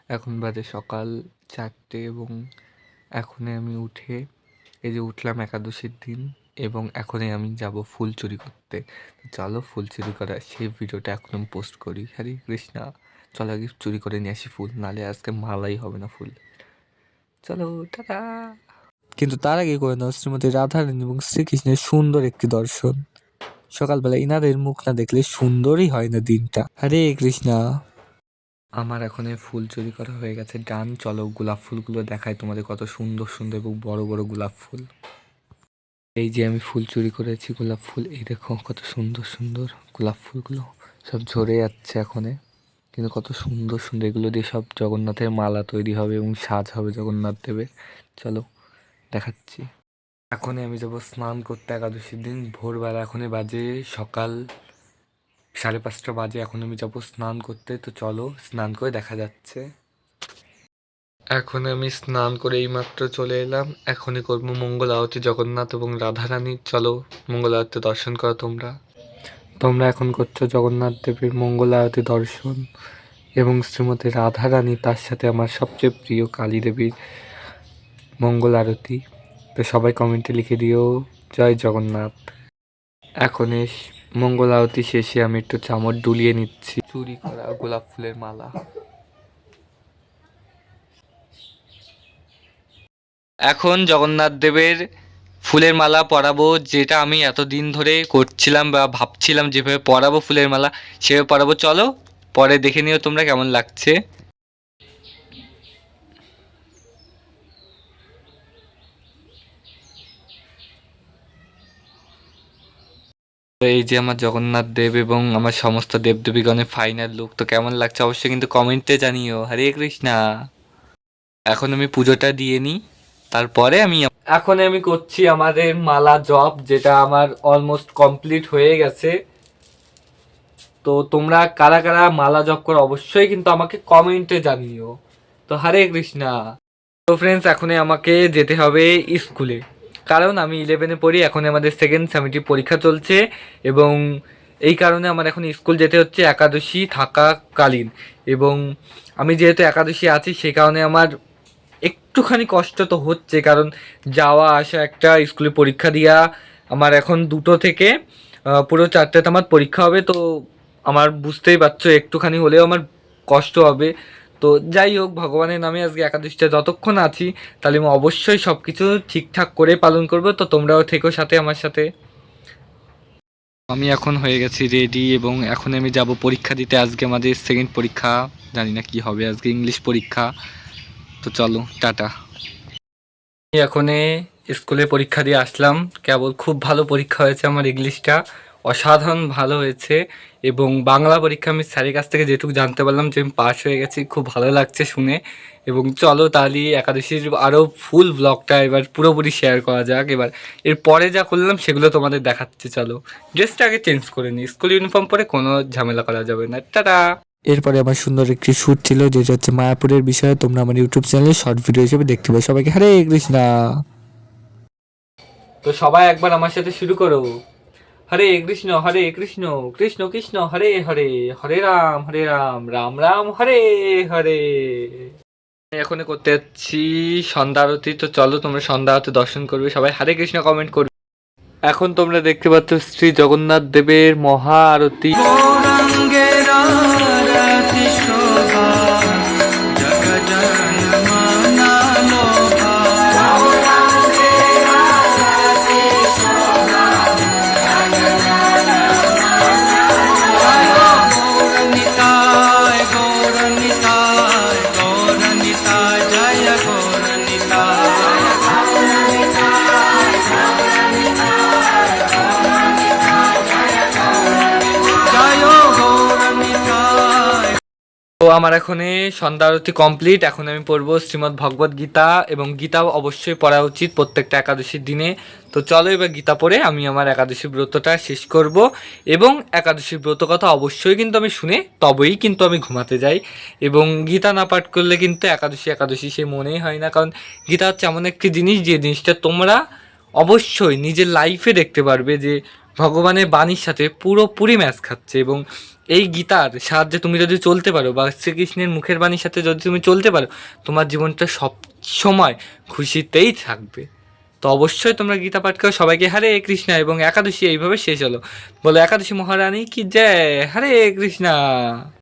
এখন বাজে সকাল 4টে এবং এখনই আমি উঠে এই যে উঠলাম একাদশীর দিন এবং এখনই আমি যাব ফুল চুরি করতে। চলো ফুল চুরি করা সেই ভিডিওটা এখন আমি পোস্ট করি। হরে কৃষ্ণা, চলো আগে চুরি করে নিয়ে আসি ফুল, নাহলে আজকে মালাই হবে না ফুল। চলো টাটা। কিন্তু তার আগে করে নাও শ্রীমতী রাধারানী এবং শ্রীকৃষ্ণের সুন্দর একটি দর্শন। সকালবেলা ইনাদের মুখ না দেখলে সুন্দরই হয় না দিনটা। হরে কৃষ্ণা। আমার এখন এই ফুল চুরি করা হয়ে গেছে, ডান। চলো গোলাপ ফুলগুলো দেখাই তোমাদের, কত সুন্দর সুন্দর এবং বড় বড় গোলাপ ফুল। এই যে আমি ফুল চুরি করেছি, গোলাপ ফুল, এই দেখো কত সুন্দর সুন্দর গোলাপ ফুলগুলো সব ঝরে যাচ্ছে এখনে, কিন্তু কত সুন্দর সুন্দর। এগুলো দিয়ে সব জগন্নাথের মালা তৈরি হবে এবং সাজ হবে জগন্নাথ দেবের। চলো দেখাচ্ছি। এখনই আমি যাবো স্নান করতে একাদশীর দিন ভোরবেলা। এখনই বাজে সকাল 5:30 বাজে। এখন আমি যাবো স্নান করতে, তো চলো স্নান করে দেখা যাচ্ছে। এখন আমি স্নান করে এইমাত্র চলে এলাম। এখনই করবো মঙ্গল আরতি জগন্নাথ এবং রাধারানীর। চলো মঙ্গল আরতি দর্শন করো তোমরা। তোমরা এখন করছো জগন্নাথ দেবের মঙ্গল আরতি দর্শন এবং শ্রীমতী রাধারানী, তার সাথে আমার সবচেয়ে প্রিয় কালী দেবীর মঙ্গল আরতি। তো সবাই কমেন্টে লিখে দিও জয় জগন্নাথ। এখন মঙ্গল আরতি শেষে আমি একটু চামচ ডুলিয়ে নিচ্ছি চুরি করা গোলাপ ফুলের মালা। এখন জগন্নাথ দেবের ফুলের মালা পরাবো, যেটা আমি এতদিন ধরে করছিলাম বা ভাবছিলাম যেভাবে পরাবো ফুলের মালা সেভাবে পরাবো। চলো পরে দেখে নিও তোমরা কেমন লাগছে। তো এই যে আমার জগন্নাথ দেব এবং আমার সমস্ত দেবদেবীগণের ফাইনাল লুক। তো কেমন লাগছে অবশ্যই কিন্তু কমেন্টে জানিও। হরে কৃষ্ণা। এখন আমি পুজোটা দিয়ে নিই, তারপরে এখন আমি করছি আমাদের মালা জপ, যেটা আমার অলমোস্ট কমপ্লিট হয়ে গেছে। তো তোমরা কারা কারা মালা জপ করো অবশ্যই কিন্তু আমাকে কমেন্টে জানিও। তো হরে কৃষ্ণা। তো ফ্রেন্ডস, এখনই আমাকে যেতে হবে স্কুলে, কারণ আমি 11-এ পড়ি। এখন আমাদের সেকেন্ড সেমিস্টার পরীক্ষা চলছে এবং এই কারণে আমার এখন স্কুল যেতে হচ্ছে একাদশী থাকাকালীন। এবং আমি যেহেতু একাদশী আছি সেই কারণে আমার একটুখানি কষ্ট তো হচ্ছে, কারণ যাওয়া আসা একটা, স্কুলে পরীক্ষা দিয়া আমার এখন 2টো থেকে পুরো 4টাতে আমার পরীক্ষা হবে। তো আমার বুঝতেই পারছো একটুখানি হলেও আমার কষ্ট হবে। তো যাই হোক, ভগবানের নামে আজকে একাদশীটা যতক্ষণ আছি তাহলে আমি অবশ্যই সব কিছু ঠিকঠাক করে পালন করব। তো তোমরাও থেকো সাথে আমার সাথে। আমি এখন হয়ে গেছি রেডি এবং এখন আমি যাব পরীক্ষা দিতে। আজকে আমাদের সেকেন্ড পরীক্ষা, জানি না কি হবে আজকে, ইংলিশ পরীক্ষা। তো চলো টাটা। এখন স্কুলে পরীক্ষা দিয়ে আসলাম কেবল। খুব ভালো পরীক্ষা হয়েছে আমার, ইংলিশটা অসাধারণ ভালো হয়েছে এবং বাংলা পরীক্ষা আমি স্যারের কাছ থেকে যেটুকু জানতে পারলাম যে আমি পাস হয়ে গেছি, খুব ভালো লাগছে শুনে। এবং চলো তাহলে একাদশীর আরও ফুল ব্লগটা এবার পুরোপুরি শেয়ার করা যাক। এবার এর পরে যা করলাম সেগুলো তোমাদের দেখাচ্ছে। চলো ড্রেসটা আগে চেঞ্জ করে নিই, স্কুল ইউনিফর্ম পরে কোনো ঝামেলা করা যাবে না। টাটা। এরপরে আমার সুন্দর একটি শ্যুট ছিল, যেটা হচ্ছে মায়াপুরের বিষয়ে। তোমরা আমার ইউটিউব চ্যানেলে শর্ট ভিডিও হিসেবে দেখতে পাবে। সবাইকে হরে কৃষ্ণা। তো সবাই একবার আমার সাথে শুরু করো। হরে কৃষ্ণ কৃষ্ণ কৃষ্ণ হরে হরে, হরে রাম রাম রাম হরে হরে। এখন করতে যাচ্ছি সন্ধ্যা আরতি। তো চলো তোমরা সন্ধ্যা আরতি দর্শন করবে, সবাই হরে কৃষ্ণ কমেন্ট করবে। এখন তোমরা দেখতে পাচ্ছ শ্রী জগন্নাথ দেবের মহা আরতি। তো আমার এখন সন্ধ্যা আরতি কমপ্লিট। এখন আমি পড়বো শ্রীমদ্ ভগবদ গীতা এবং গীতা অবশ্যই পড়া উচিত প্রত্যেকটা একাদশীর দিনে। তো চলো এবার গীতা পড়ে আমি আমার একাদশী ব্রতটা শেষ করব এবং একাদশী ব্রত কথা অবশ্যই কিন্তু আমি শুনে তবেই কিন্তু আমি ঘুমাতে যাই। এবং গীতা না পাঠ করলে কিন্তু একাদশী সে মনেই হয় না, কারণ গীতা হচ্ছে এমন একটি জিনিস যে জিনিসটা তোমরা অবশ্যই নিজের লাইফে দেখতে পারবে যে ভগবানের বাণীর সাথে পুরোপুরি ম্যাচ খাচ্ছে। এবং এই গীতার সাহায্যে তুমি যদি চলতে পারো বা শ্রীকৃষ্ণের মুখের বাণীর সাথে যদি তুমি চলতে পারো, তোমার জীবনটা সব সময় খুশিতেই থাকবে। তো অবশ্যই তোমরা গীতা পাঠ করো। সবাইকে হরে কৃষ্ণা। এবং একাদশী এইভাবে শেষ হলো। বলো একাদশী মহারানী কি জয়, হরে কৃষ্ণা।